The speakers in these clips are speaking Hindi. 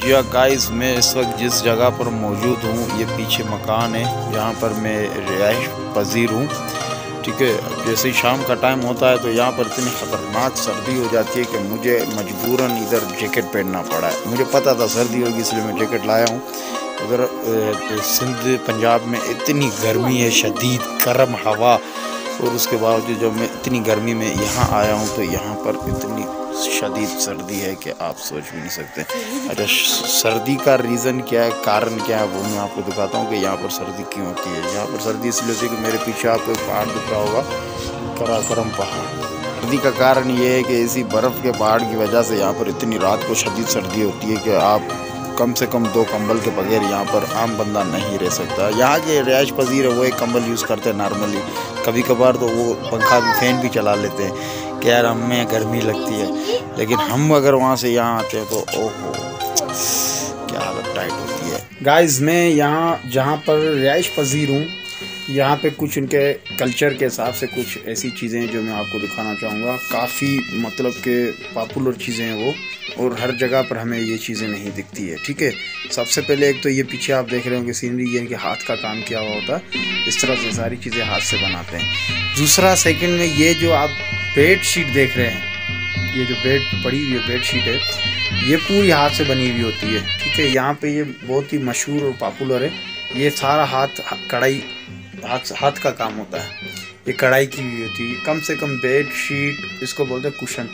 या गाइस, मैं इस वक्त जिस जगह पर मौजूद हूँ, ये पीछे मकान है, यहाँ पर मैं रिहाइश पजीर हूँ। ठीक है, जैसे ही शाम का टाइम होता है तो यहाँ पर इतनी ख़तरनाक सर्दी हो जाती है कि मुझे मजबूरन इधर जैकेट पहनना पड़ा है। मुझे पता था सर्दी होगी इसलिए मैं जैकेट लाया हूँ। उधर सिंध पंजाब में इतनी गर्मी है, शदीद गर्म हवा, और उसके बावजूद जब मैं इतनी गर्मी में यहाँ आया हूँ तो यहाँ पर इतनी शदीद सर्दी है कि आप सोच भी नहीं सकते। अच्छा, सर्दी का रीज़न क्या है, कारण क्या है, वो मैं आपको दिखाता हूँ कि यहाँ पर सर्दी क्यों होती है। यहाँ पर सर्दी इसलिए होती है कि मेरे पीछे आपको एक पहाड़ दिख रहा होगा, कराकरम पहाड़। सर्दी का कारण ये है कि इसी बर्फ़ के पहाड़ की वजह से यहाँ पर इतनी रात को शदीद सर्दी होती है कि आप कम से कम 2 कंबल के बगैर यहाँ पर आम बंदा नहीं रह सकता। यहाँ के रिहाइश पजीर है वो एक कंबल यूज़ करते हैं नॉर्मली, कभी कभार तो वो पंखा भी फैन भी चला लेते हैं कि यार हमें गर्मी लगती है। लेकिन हम अगर वहाँ से यहाँ आते हैं तो ओहो, क्या हालत टाइट होती है। गाइस, मैं यहाँ जहाँ पर रिहाइश पजीर हूँ, यहाँ पे कुछ उनके कल्चर के हिसाब से कुछ ऐसी चीज़ें हैं जो मैं आपको दिखाना चाहूँगा। काफ़ी मतलब के पॉपुलर चीज़ें हैं वो, और हर जगह पर हमें ये चीज़ें नहीं दिखती है। ठीक है, सबसे पहले एक तो ये पीछे आप देख रहे होंगे सीनरी, ये इनके हाथ का काम किया हुआ होता है, इस तरह से सारी चीज़ें हाथ से बनाते हैं। दूसरा, सेकंड में ये जो आप बेड शीट देख रहे हैं, ये जो बेड पड़ी हुई है बेड शीट है, ये पूरी हाथ से बनी हुई होती है। ठीक है, यहाँ पे ये बहुत ही मशहूर और पॉपुलर है। ये सारा कढ़ाई हाथ का काम होता है, ये कढ़ाई की हुई होती है। कम से कम बेड शीट इसको बोलते हैं कुशन।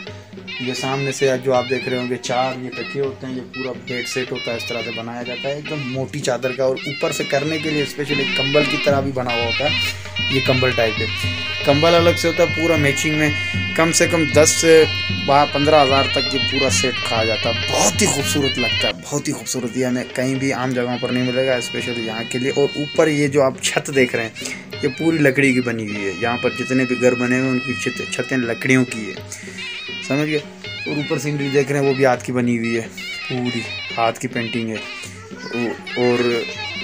ये सामने से जो आप देख रहे होंगे 4 ये तकिए होते हैं, ये पूरा बेड सेट होता है, इस तरह से बनाया जाता है एकदम मोटी चादर का। और ऊपर से करने के लिए स्पेशल एक कंबल की तरह भी बना हुआ होता है, ये कंबल टाइप है। कंबल अलग से होता है पूरा मैचिंग में, कम से कम 10 से 15 हज़ार तक ये पूरा सेट खा जाता है। बहुत ही खूबसूरत लगता है, बहुत ही खूबसूरत। ये हमें कहीं भी आम जगहों पर नहीं मिलेगा, स्पेशली यहाँ के लिए। और ऊपर ये जो आप छत देख रहे हैं, ये पूरी लकड़ी की बनी हुई है। यहाँ पर जितने भी घर बने हुए उनकी छतें लकड़ियों की है, समझ गए। और ऊपर सीनरी देख रहे हैं वो भी हाथ की बनी हुई है, पूरी हाथ की पेंटिंग है। और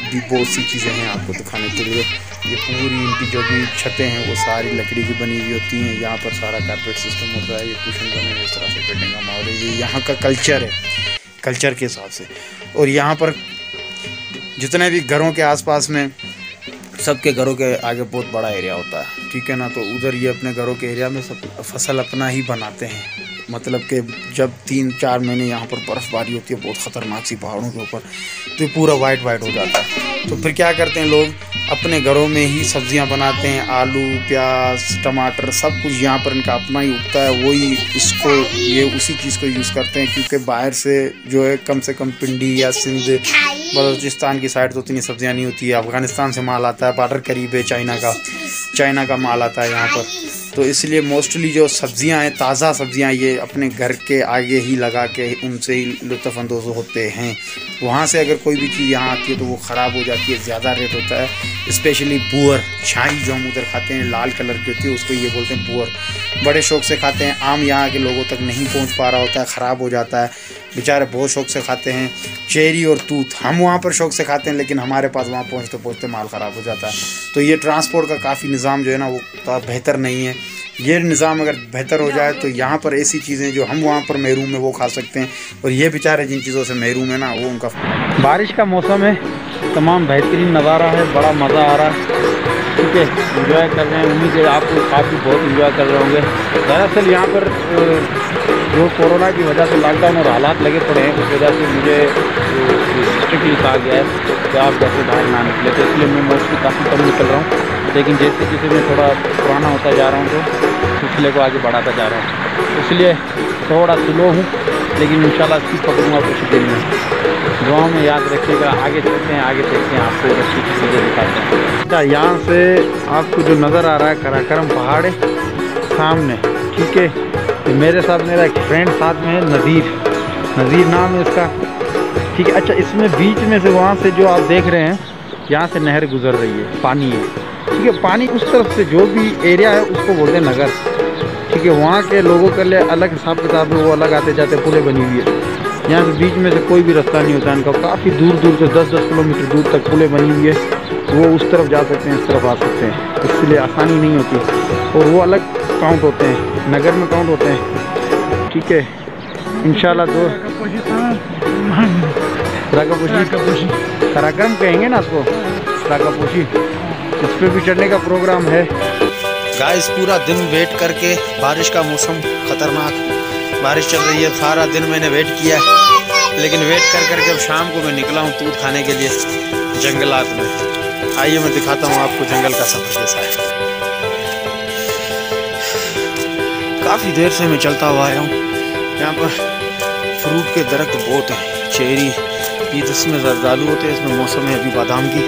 भी बहुत सी चीज़ें हैं आपको दिखाने के लिए। ये पूरी इनकी जो भी छतें हैं वो सारी लकड़ी की बनी हुई होती हैं। यहाँ पर सारा कारपेट सिस्टम होता है, ये कुशन बने हुए इस तरह से पेंटिंग का माहौल है। ये यहाँ का कल्चर है, कल्चर के हिसाब से। और यहाँ पर जितने भी घरों के आसपास में, सबके घरों के आगे बहुत बड़ा एरिया होता है, ठीक है ना। तो उधर ये अपने घरों के एरिया में सब फसल अपना ही बनाते हैं। मतलब कि जब 3-4 महीने यहाँ पर बर्फ़बारी होती है बहुत ख़तरनाक सी पहाड़ों के ऊपर, तो ये पूरा वाइट हो जाता है। तो फिर क्या करते हैं लोग, अपने घरों में ही सब्जियां बनाते हैं, आलू, प्याज, टमाटर, सब कुछ यहाँ पर इनका अपना ही उगता है। वही इसको ये उसी चीज़ को यूज़ करते हैं, क्योंकि बाहर से जो है कम से कम पिंडी या सिंध बलोचिस्तान की साइड तो इतनी सब्जियां नहीं होती है। अफ़गानिस्तान से माल आता है, बॉर्डर करीब है चाइना का माल आता है यहाँ पर। तो इसलिए मोस्टली जो सब्ज़ियाँ हैं, ताज़ा सब्ज़ियाँ, ये अपने घर के आगे ही लगा के उनसे ही लुत्फ़अंदोज़ होते हैं। वहाँ से अगर कोई भी चीज़ यहाँ आती है तो वो ख़राब हो जाती है, ज़्यादा रेट होता है। स्पेशली पुअर छाई जो हम उधर खाते हैं, लाल कलर की होती है, उसको ये बोलते हैं पुअर। बड़े शौक़ से खाते हैं, आम यहाँ के लोगों तक नहीं पहुँच पा रहा होता है, ख़राब हो जाता है, बेचारे बहुत शौक़ से खाते हैं। चेरी और तूत हम वहाँ पर शौक़ से खाते हैं, लेकिन हमारे पास वहाँ पहुँचते माल ख़राब हो जाता है। तो ये ट्रांसपोर्ट का काफ़ी निज़ाम जो है ना वो बेहतर नहीं है। ये निज़ाम अगर बेहतर हो जाए तो यहाँ पर ऐसी चीज़ें जो हम वहाँ पर महरूम है वो खा सकते हैं, और ये बेचारे जिन चीज़ों से महरूम है ना वो उनका। बारिश का मौसम है, तमाम बेहतरीन नज़ारा है, बड़ा मज़ा आ रहा है। ठीक है, एंजॉय कर रहे हैं। उम्मीद है आपको काफ़ी बहुत एंजॉय कर रहे होंगे। दरअसल यहाँ पर जो कोरोना की वजह से लॉकडाउन और हालात लगे पड़े हैं, उस वजह से मुझे स्ट्रिक्टली कहा गया है कि आप घर से बाहर ना निकले, तो इसलिए मैं मोस्टली काफ़ी कम निकल रहा हूँ। लेकिन जैसे जैसे मैं थोड़ा पुराना होता जा रहा हूँ तो सिलसिले को आगे बढ़ाता जा रहा हूँ, इसलिए थोड़ा स्लो हूँ, लेकिन इंशाल्लाह इसकी पकड़ूँगा कुछ दिन में। दुआओं में याद रखिएगा। आगे चलते हैं, आगे देखते हैं, आपको अच्छी चीज़ें दिखाते हैं। अच्छा, यहाँ से आपको जो नज़र आ रहा है कराकरम पहाड़ है सामने, ठीक है। मेरे साथ मेरा एक फ्रेंड साथ में है, नज़ीर नाम है उसका, ठीक है। अच्छा, इसमें बीच में से वहाँ से जो आप देख रहे हैं, यहाँ से नहर गुजर रही है, पानी है, ठीक है। पानी उस तरफ से जो भी एरिया है उसको बोलते हैं नगर, ठीक है। वहाँ के लोगों के लिए अलग हिसाब किताब है, वो अलग आते जाते पुलें बनी हुई है। यहाँ से बीच में से कोई भी रास्ता नहीं होता इनका, काफ़ी दूर दूर से 10-10 किलोमीटर दूर तक पुलें बनी हुई है, वो उस तरफ जा सकते हैं, इस तरफ आ सकते हैं, इसलिए आसानी नहीं होती। और वो अलग काउंट होते हैं, नगर में काउंट होते हैं, ठीक है। इंशाल्लाह राकापोशी पराक्रम कहेंगे ना इसको, राकापोशी। इस पे भी चढ़ने का प्रोग्राम है। गाइस पूरा दिन वेट करके, बारिश का मौसम खतरनाक, बारिश चल रही है, सारा दिन मैंने वेट किया है, लेकिन वेट कर करके अब शाम को मैं निकला हूँ तूत खाने के लिए जंगलात में। आइए मैं दिखाता हूँ आपको जंगल का सफर कैसा है। काफ़ी देर से मैं चलता हुआ आया हूँ। यहाँ पर फ्रूट के दरख्त बहुत हैं, चेरी, ये जिसमें जरदालू होते हैं, इसमें मौसम है अभी बादाम की,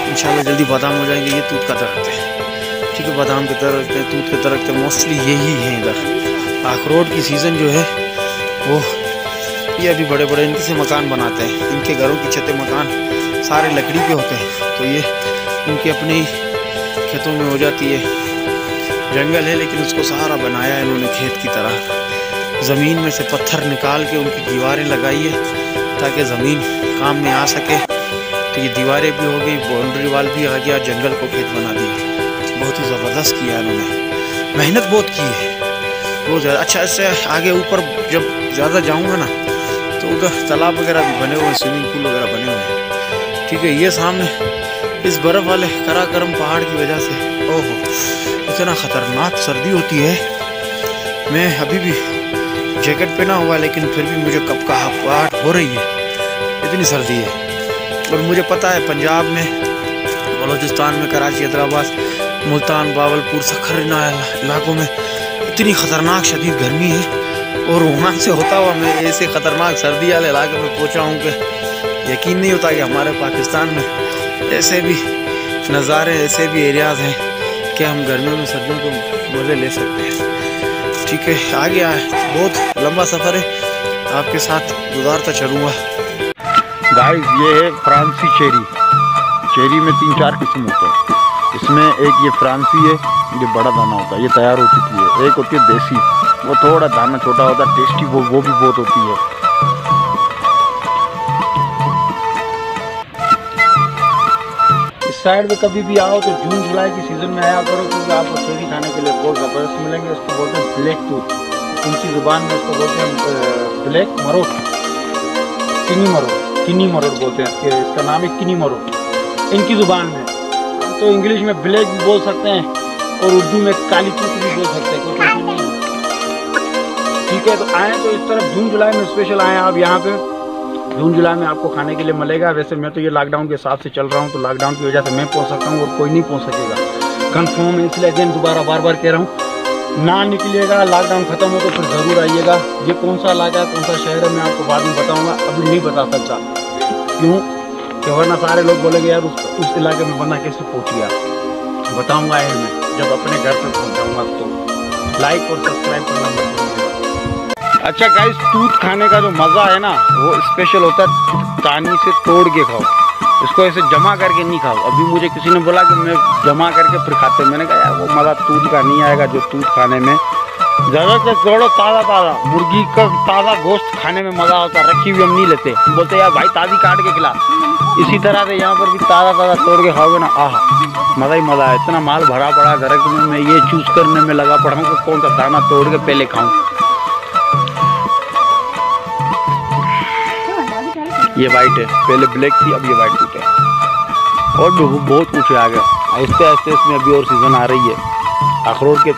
इंशाल्लाह जल्दी बादाम हो जाएंगे। ये तूत का दरख्त है, ठीक है, बादाम के दरख्त है, तूत के दरख्त है, मोस्टली यही हैं इधर। अखरोट की सीज़न जो है वो ये अभी बड़े बड़े इनके से मकान बनाते हैं, इनके घरों की छतें मकान सारे लकड़ी के होते हैं, तो ये इनके अपने ही खेतों में हो जाती है। जंगल है लेकिन उसको सहारा बनाया है इन्होंने खेत की तरह। ज़मीन में से पत्थर निकाल के उनकी दीवारें लगाई है ताकि ज़मीन काम में आ सके। तो ये दीवारें भी हो गई, बाउंड्री वाल भी आ गया, जंगल को खेत बना दिया। बहुत ही ज़बरदस्त किया इन्होंने, मेहनत बहुत की है, बहुत ज़्यादा। अच्छा, इससे आगे ऊपर जब ज़्यादा जाऊँगा ना तो उधर तालाब वगैरह भी बने हुए हैं, स्विमिंग पूल वगैरह बने हुए हैं, ठीक है। ये सामने इस बर्फ़ वाले कराकरम पहाड़ की वजह से ओहो इतना ख़तरनाक सर्दी होती है। मैं अभी भी जैकेट पहना हुआ लेकिन फिर भी मुझे कपकपाहट हो रही है, इतनी सर्दी है। और मुझे पता है पंजाब में, बलूचिस्तान में, कराची, हैदराबाद, मुल्तान, बावलपुर, सखर इलाकों में इतनी ख़तरनाक शदीद गर्मी है, और वहाँ से होता हुआ मैं ऐसे ख़तरनाक सर्दी वाले इलाके में पहुँचा हूँ कि यकीन नहीं होता कि हमारे पाकिस्तान में ऐसे भी नज़ारे, ऐसे भी एरियाज़ हैं कि हम गर्मियों में सर्दियों को मज़े ले सकते हैं, ठीक है। आगे बहुत लंबा सफ़र है, आपके साथ गुजारता चलूँगा। गाइस ये है फ्रांसी चेरी। चेरी में 3-4 किस्म होते हैं। इसमें एक ये फ्रांसी है, ये बड़ा दाना होता है, ये तैयार हो चुकी है। एक होती है देसी, वो थोड़ा दाना छोटा होता है, टेस्टी वो भी बहुत होती है। इस साइड में कभी भी आओ तो जून जुलाई की सीज़न में आया करो, क्योंकि आपको चेरी खाने के लिए बहुत ज़बरदस्त मिलेंगे। इसको बोलते हैं ब्लैक टूथ, उनकी ज़ुबान में इसको बोलते हैं ब्लैक मरोट, किनी मरोट बोलते हैं इसका नाम है किनी मरोट इनकी ज़ुबान में। तो इंग्लिश में ब्लैक भी बोल सकते हैं और उर्दू में काली तूत भी बोल सकते हैं, कुछ ऐसा नहीं है, ठीक है। तो आए तो इस तरफ जून जुलाई में स्पेशल आए आप यहाँ पे, जून जुलाई में आपको खाने के लिए मिलेगा। वैसे मैं तो ये लॉकडाउन के हिसाब से चल रहा हूँ, तो लॉकडाउन की वजह से मैं पहुँच सकता हूँ और कोई नहीं पहुँच सकेगा, कन्फर्म है। इसलिए अगेन दोबारा बार बार कह रहा हूँ, ना निकलिएगा, लॉकडाउन ख़त्म हो तो फिर ज़रूर आइएगा। ये कौन सा इलाका है, कौन सा शहर है, मैं आपको बाद में बताऊँगा, अभी नहीं बता सकता। क्यों कि वरना सारे लोग बोलेंगे यार उस इलाके में बंदा कैसे पहुँच गया। बताऊँगा एंड में, जब अपने घर पर पहुँच जाऊँगा। तो लाइक और सब्सक्राइब करना मत भूलिएगा। अच्छा गाइस, तूत खाने का जो मज़ा है ना वो स्पेशल होता है, तानी से तोड़ के खाओ, इसको ऐसे जमा करके नहीं खाओ। अभी मुझे किसी ने बोला कि मैं जमा करके फिर खाते, मैंने कहा यार वो मज़ा तूत का नहीं आएगा जो तूत खाने में। ज़्यादा से तोड़ो ताज़ा मुर्गी का ताज़ा गोश्त खाने में मज़ा होता है, रखी हुई हम नहीं लेते, बोलते यार भाई ताज़ी काट के खिला। इसी तरह से यहाँ पर भी ताज़ा तोड़ के खाओगे ना, आहा मज़ा ही मज़ा है। इतना माल भरा पड़ा दरख्त में, मैं ये चूज़ करने में लगा पड़ा हूँ कि कौन सा दाना तोड़ के पहले खाऊँ। ये वाइट है, पहले ब्लैक थी, अब ये वाइट टूट है। और भी बहुत कुछ है आगे, आहिस्ते आहिस्ते इसमें अभी और सीज़न आ रही है। अखरोट भी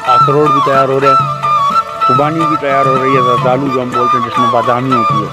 तैयार हो रहे हैं, खुबानी भी तैयार हो रही है, दालू जो हम बोलते हैं जिसमें बादामी होती है।